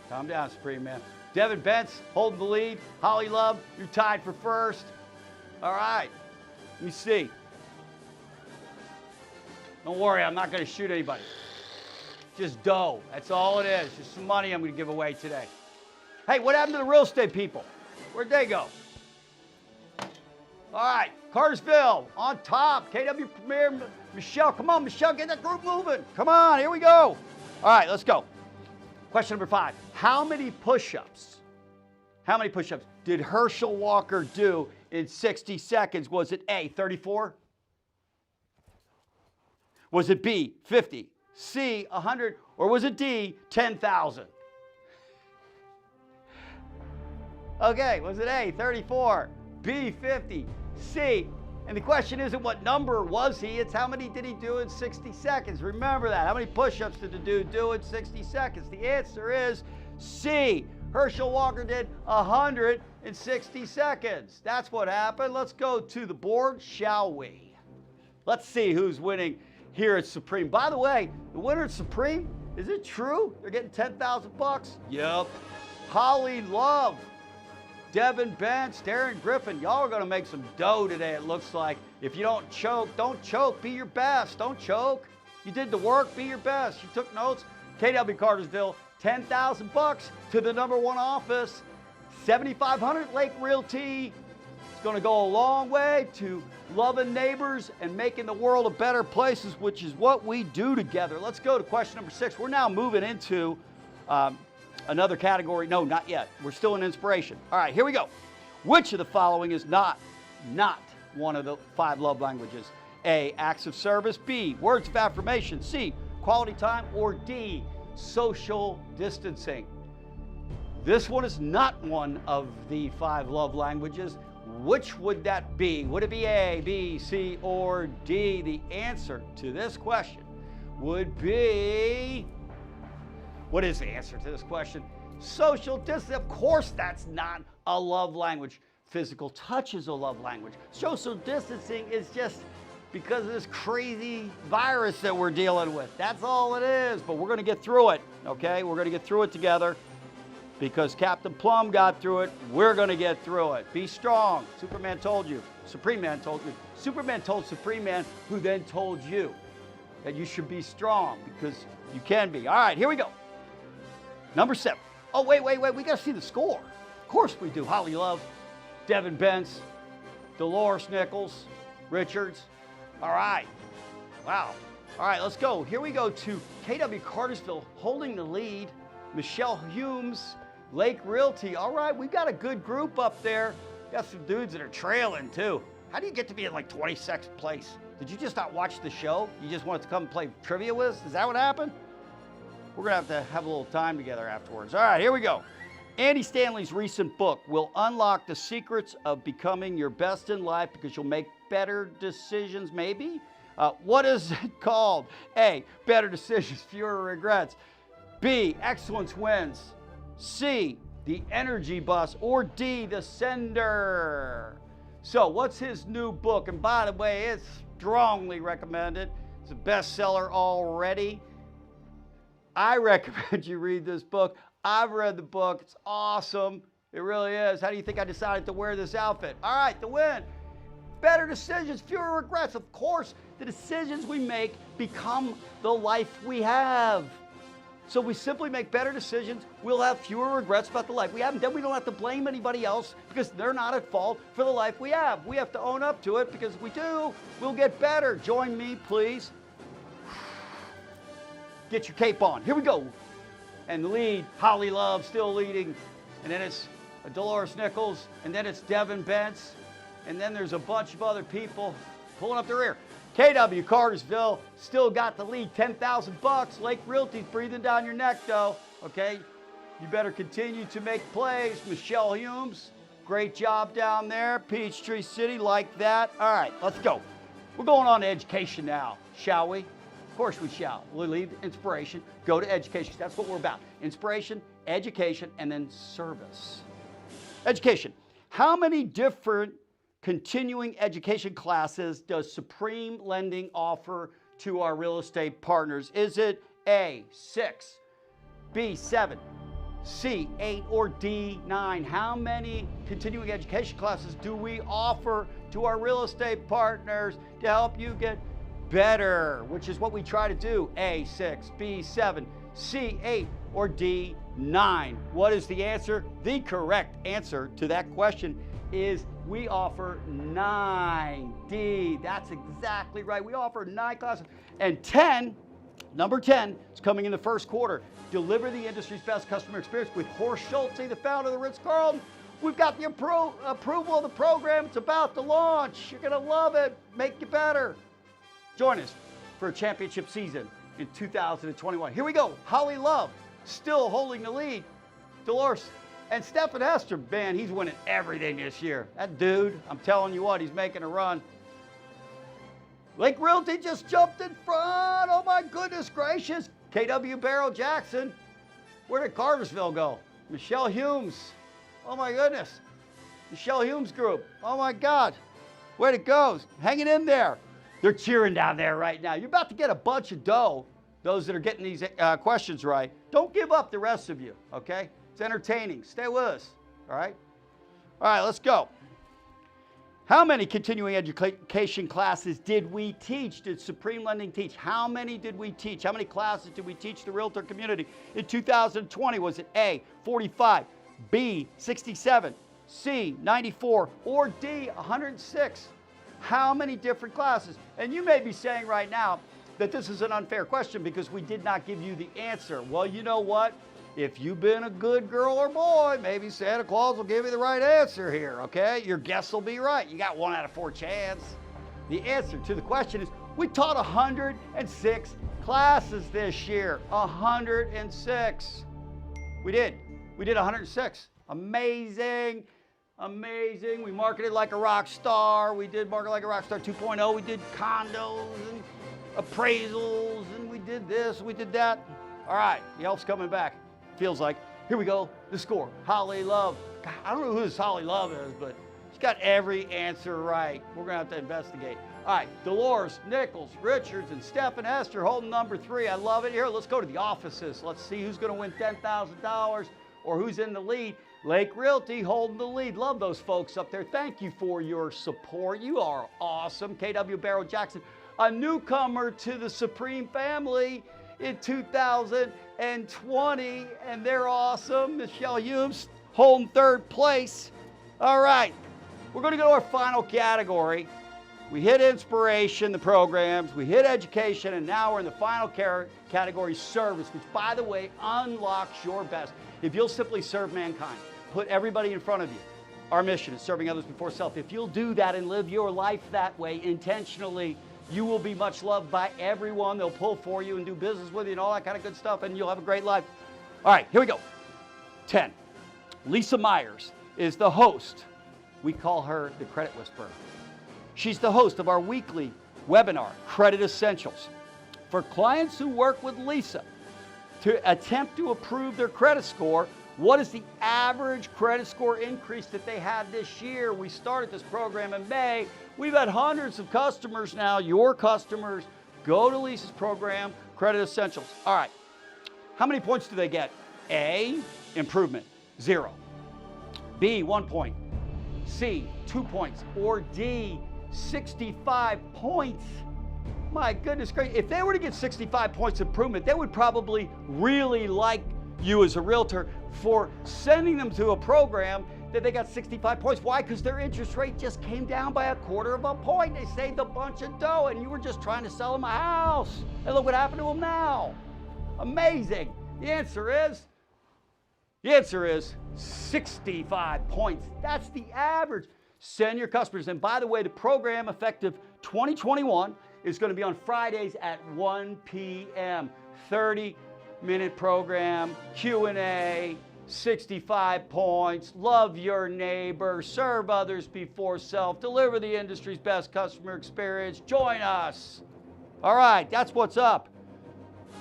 Calm down, Supreme Man. Devin Bentz holding the lead. Holly Love, you're tied for first. All right, let me see. Don't worry, I'm not going to shoot anybody. Just dough. That's all it is. Just some money I'm going to give away today. Hey, what happened to the real estate people? Where'd they go? All right, Cartersville on top. KW Premier, Michelle. Come on, Michelle, get that group moving. Come on, here we go. All right, let's go. Question number 5. How many push-ups did Herschel Walker do in 60 seconds? Was it A, 34? Was it B, 50? C, 100? Or was it D, 10,000? Okay, was it A, 34? B, 50? C, and the question isn't what number was he, it's how many did he do in 60 seconds. Remember that. How many push-ups did the dude do in 60 seconds? The answer is C. Herschel Walker did 160 seconds. That's what happened. Let's go to the board, shall we? Let's see who's winning here at Supreme. By the way, the winner at Supreme, is it true? They're getting $10,000? Yep. Holly Love, Devin Bentz, Darren Griffin, y'all are going to make some dough today, it looks like. If you don't choke, be your best. Don't choke. You did the work, be your best. You took notes. KW Cartersville, $10,000 to the #1 office. 7,500 Lake Realty. It's going to go a long way to loving neighbors and making the world a better place, which is what we do together. Let's go to question number 6. We're now moving into another category. No, not yet. We're still in inspiration. All right, here we go. Which of the following is not one of the 5 love languages? A, acts of service. B, words of affirmation. C, quality time. Or D, social distancing. This one is not one of the 5 love languages. Which would that be? Would it be A, B, C, or D? The answer to this question would be, what is the answer to this question? Social distancing. Of course that's not a love language. Physical touch is a love language. Social distancing is just because of this crazy virus that we're dealing with. That's all it is, but we're going to get through it, okay? We're going to get through it together. Because Captain Plum got through it, we're going to get through it. Be strong. Superman told you. Supreme Man told you. Superman told Supreme Man, who then told you that you should be strong because you can be. All right, here we go. Number 7. Oh, wait. We got to see the score. Of course we do. Holly Love, Devin Bentz, Dolores Nichols, Richards. All right. Wow. All right, let's go. Here we go to KW Cartersville holding the lead. Michelle Humes, Lake Realty. All right, we've got a good group up there. Got some dudes that are trailing too. How do you get to be in like 26th place? Did you just not watch the show? You just wanted to come play trivia with us? Is that what happened? We're gonna have to have a little time together afterwards. All right, here we go. Andy Stanley's recent book will unlock the secrets of becoming your best in life because you'll make better decisions, maybe? What is it called? A, better decisions, fewer regrets. B, excellence wins. C, the energy bus. Or D, the sender. So what's his new book? And by the way, it's strongly recommended. It's a bestseller already. I recommend you read this book. I've read the book. It's awesome. It really is. How do you think I decided to wear this outfit? All right, the win. Better decisions, fewer regrets. Of course, the decisions we make become the life we have. So we simply make better decisions. We'll have fewer regrets about the life we have. And then we don't have to blame anybody else because they're not at fault for the life we have. We have to own up to it because if we do, we'll get better. Join me, please. Get your cape on. Here we go. And the lead, Holly Love still leading. And then it's Dolores Nichols. And then it's Devin Bentz. And then there's a bunch of other people pulling up the rear. KW Cartersville still got the lead, $10,000. Lake Realty's breathing down your neck, though. Okay, you better continue to make plays. Michelle Humes, great job down there. Peachtree City, like that. All right, let's go. We're going on to education now, shall we? Of course we shall. We'll leave inspiration, go to education. That's what we're about. Inspiration, education, and then service. Education. How many different continuing education classes does Supreme Lending offer to our real estate partners? Is it A, 6, B, 7, C, 8, or D, 9? How many continuing education classes do we offer to our real estate partners to help you get better, which is what we try to do? A, 6, B, 7, C, 8, or D, 9? What is the answer? The correct answer to that question is we offer 9. D, that's exactly right. We offer 9 classes. And 10, number 10, is coming in the first quarter. Deliver the industry's best customer experience with Horst Schulze, the founder of the Ritz-Carlton. We've got the approval of the program. It's about to launch. You're going to love it. Make you better. Join us for a championship season in 2021. Here we go. Holly Love still holding the lead. Dolores and Stephen Hester, man, he's winning everything this year. That dude, I'm telling you what, he's making a run. Lake Realty just jumped in front. Oh my goodness gracious. KW Barrow Jackson. Where did Cartersville go? Michelle Humes. Oh my goodness. Michelle Humes Group. Oh my God. Way to go. Hanging in there. They're cheering down there right now. You're about to get a bunch of dough, those that are getting these questions right. Don't give up, the rest of you, okay? It's entertaining. Stay with us, all right? All right, let's go. How many continuing education classes did we teach? Did Supreme Lending teach? How many did we teach? How many classes did we teach the realtor community in 2020? Was it A, 45, B, 67, C, 94, or D, 106? How many different classes? And you may be saying right now that this is an unfair question because we did not give you the answer. Well, you know what? If you've been a good girl or boy, maybe Santa Claus will give you the right answer here, okay? Your guess will be right. You got 1 out of 4 chance. The answer to the question is we taught 106 classes this year. 106. We did 106. Amazing. Amazing. We marketed like a rock star. We did market like a rock star 2.0. We did condos and appraisals, and we did this, we did that. All right, the elf's coming back. Feels like. Here we go, the score. Holly Love. God, I don't know who this Holly Love is, but she's got every answer right. We're gonna have to investigate. All right, Dolores, Nichols, Richards, and Steph and Esther holding number 3. I love it. Here, let's go to the offices. Let's see who's gonna win $10,000 or who's in the lead. Lake Realty holding the lead. Love those folks up there. Thank you for your support. You are awesome. KW Barrow Jackson, a newcomer to the Supreme family in 2020, and they're awesome. Michelle Humes holding 3rd place. All right, we're going to go to our final category. We hit inspiration, the programs, we hit education, and now we're in the final category, service, which, by the way, unlocks your best. If you'll simply serve mankind, put everybody in front of you. Our mission is serving others before self. If you'll do that and live your life that way intentionally, you will be much loved by everyone. They'll pull for you and do business with you and all that kind of good stuff, and you'll have a great life. All right, here we go. 10. Lisa Myers is the host. We call her the Credit Whisperer. She's the host of our weekly webinar, Credit Essentials, for clients who work with Lisa to attempt to improve their credit score. What is the average credit score increase that they had this year? We started this program in May. We've had hundreds of customers now, your customers. Go to Lisa's program, Credit Essentials. All right, how many points do they get? A, improvement, 0. B, 1 point. C, 2 points. Or D, 65 points. My goodness gracious, if they were to get 65 points improvement, they would probably really like you as a realtor for sending them to a program that they got 65 points. Why? Because their interest rate just came down by 1/4 of a point. They saved a bunch of dough, and you were just trying to sell them a house. And look what happened to them now. Amazing. The answer is 65 points. That's the average. Send your customers. And by the way, the program effective 2021 is going to be on Fridays at 1 p.m. 30-minute program, Q&A, 65 points, love your neighbor, serve others before self, deliver the industry's best customer experience. Join us. All right, that's what's up.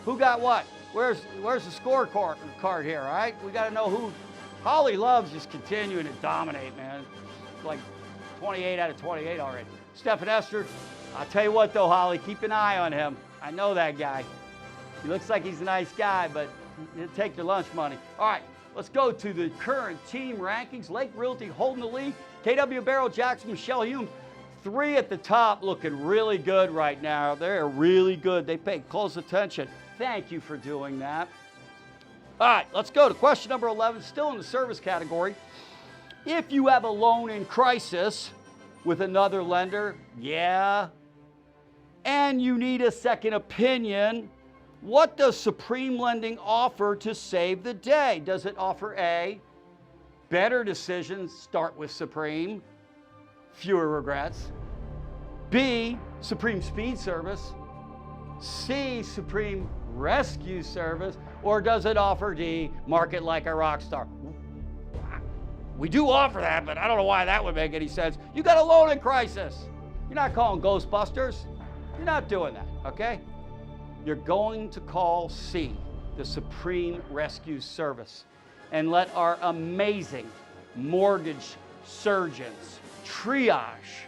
Who got what? Where's the scorecard here, all right? We got to know who. Holly Love's just continuing to dominate, man. Like 28 out of 28 already. Steph and Esther, I'll tell you what though, Holly, keep an eye on him. I know that guy. He looks like he's a nice guy, but he'll take your lunch money. All right, let's go to the current team rankings. Lake Realty holding the lead. KW Barrow Jackson, Michelle Hume, 3 at the top, looking really good right now. They're really good. They pay close attention. Thank you for doing that. All right, let's go to question number 11, still in the service category. If you have a loan in crisis with another lender, and you need a second opinion, what does Supreme Lending offer to save the day? Does it offer A, better decisions, start with Supreme, fewer regrets? B, Supreme Speed Service? C, Supreme Rescue Service? Or does it offer D, market like a rock star? We do offer that, but I don't know why that would make any sense. You got a loan in crisis. You're not calling Ghostbusters. You're not doing that, okay? You're going to call C, the Supreme Rescue Service, and let our amazing mortgage surgeons triage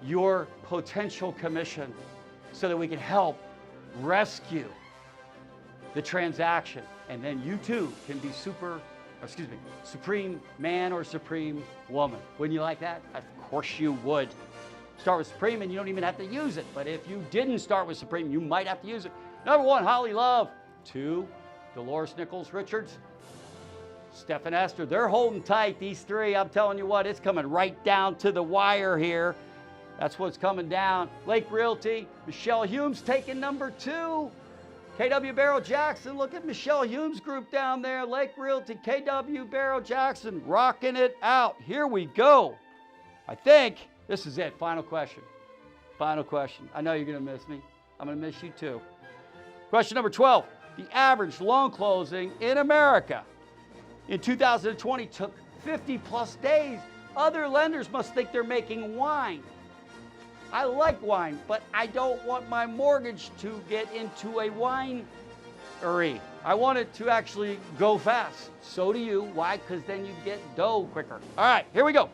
your potential commission so that we can help rescue the transaction. And then you too can be supreme man or supreme woman. Wouldn't you like that? Of course you would. Start with Supreme and you don't even have to use it. But if you didn't start with Supreme, you might have to use it. Number 1, Holly Love. 2, Dolores Nichols Richards. Steph and Esther, they're holding tight, these 3. I'm telling you what, it's coming right down to the wire here. That's what's coming down. Lake Realty, Michelle Humes taking number 2. KW Barrow Jackson, look at Michelle Humes' group down there. Lake Realty, KW Barrow Jackson, rocking it out. Here we go. I think this is it. Final question. Final question. I know you're going to miss me. I'm going to miss you too. Question number 12. The average loan closing in America in 2020 took 50 plus days. Other lenders must think they're making wine. I like wine, but I don't want my mortgage to get into a winery. I want it to actually go fast. So do you. Why? Because then you get dough quicker. All right, here we go.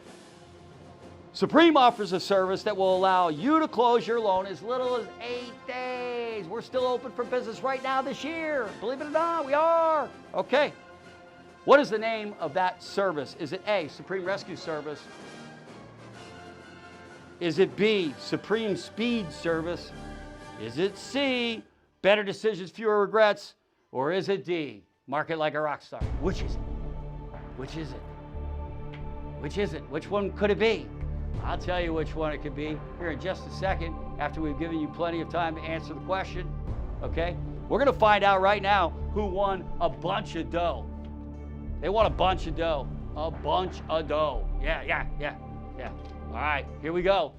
Supreme offers a service that will allow you to close your loan as little as 8 days. We're still open for business right now this year. Believe it or not, we are. Okay. What is the name of that service? Is it A, Supreme Rescue Service? Is it B, Supreme Speed Service? Is it C, Better Decisions, Fewer Regrets? Or is it D, Market Like a Rock Star? Which is it? Which is it? Which is it? Which one could it be? I'll tell you which one it could be here in just a second after we've given you plenty of time to answer the question, okay? We're gonna find out right now who won a bunch of dough. They won a bunch of dough. A bunch of dough. Yeah. All right, here we go.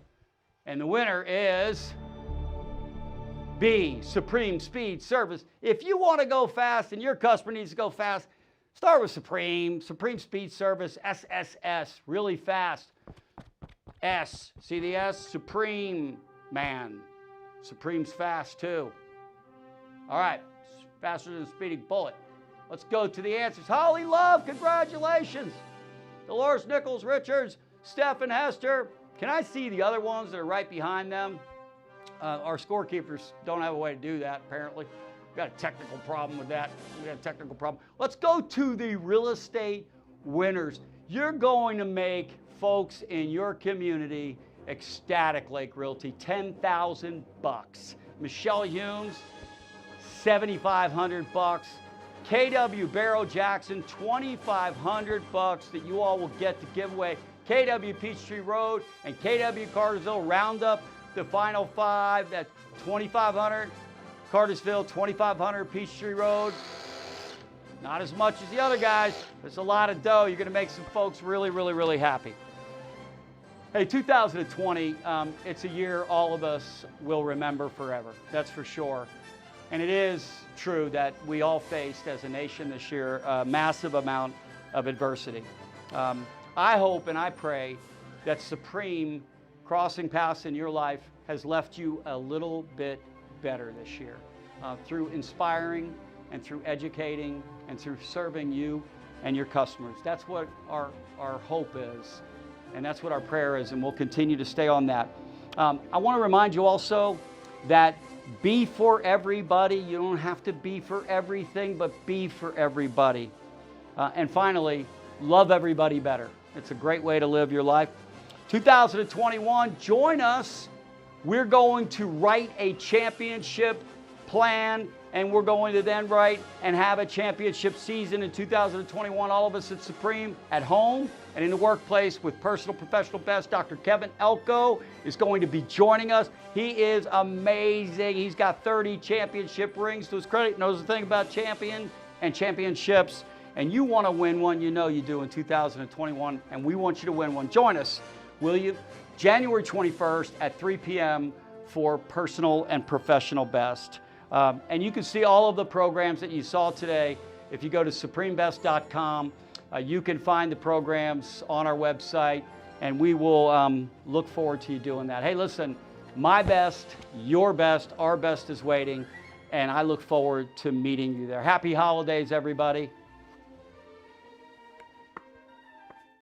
And the winner is B, Supreme Speed Service. If you want to go fast and your customer needs to go fast, start with Supreme Speed Service, SSS, really fast. S, see the S? Supreme, man. Supreme's fast too. All right, faster than a speeding bullet. Let's go to the answers. Holly Love, congratulations. Dolores Nichols Richards, Steph and Hester. Can I see the other ones that are right behind them? Our scorekeepers don't have a way to do that, apparently. We've got a technical problem with that. We got a technical problem. Let's go to the real estate winners. You're going to make folks in your community ecstatic, Lake Realty. $10,000. Michelle Humes, $7,500. KW Barrow Jackson, $2,500 that you all will get to give away. KW Peachtree Road and KW Cartersville round up the final 5. That's $2,500. Cartersville, $2,500. Peachtree Road, not as much as the other guys. There's a lot of dough. You're going to make some folks really, really, really happy. Hey, 2020, it's a year all of us will remember forever. That's for sure. And it is true that we all faced as a nation this year a massive amount of adversity. I hope and I pray that Supreme crossing paths in your life has left you a little bit better this year through inspiring and through educating and through serving you and your customers. That's what our hope is, and that's what our prayer is, and we'll continue to stay on that. I want to remind you also that be for everybody. You don't have to be for everything, but be for everybody. And finally, love everybody better. It's a great way to live your life. 2021, join us. We're going to write a championship plan, and we're going to then write and have a championship season in 2021. All of us at Supreme, at home and in the workplace with personal professional best. Dr. Kevin Elko is going to be joining us. He is amazing. He's got 30 championship rings to his credit, knows the thing about champion and championships. And you want to win one, you know you do, in 2021, and we want you to win one. Join us, will you? January 21st at 3 p.m. for personal and professional best. And you can see all of the programs that you saw today. If you go to supremebest.com, you can find the programs on our website, and we will look forward to you doing that. Hey, listen, my best, your best, our best is waiting, and I look forward to meeting you there. Happy holidays, everybody.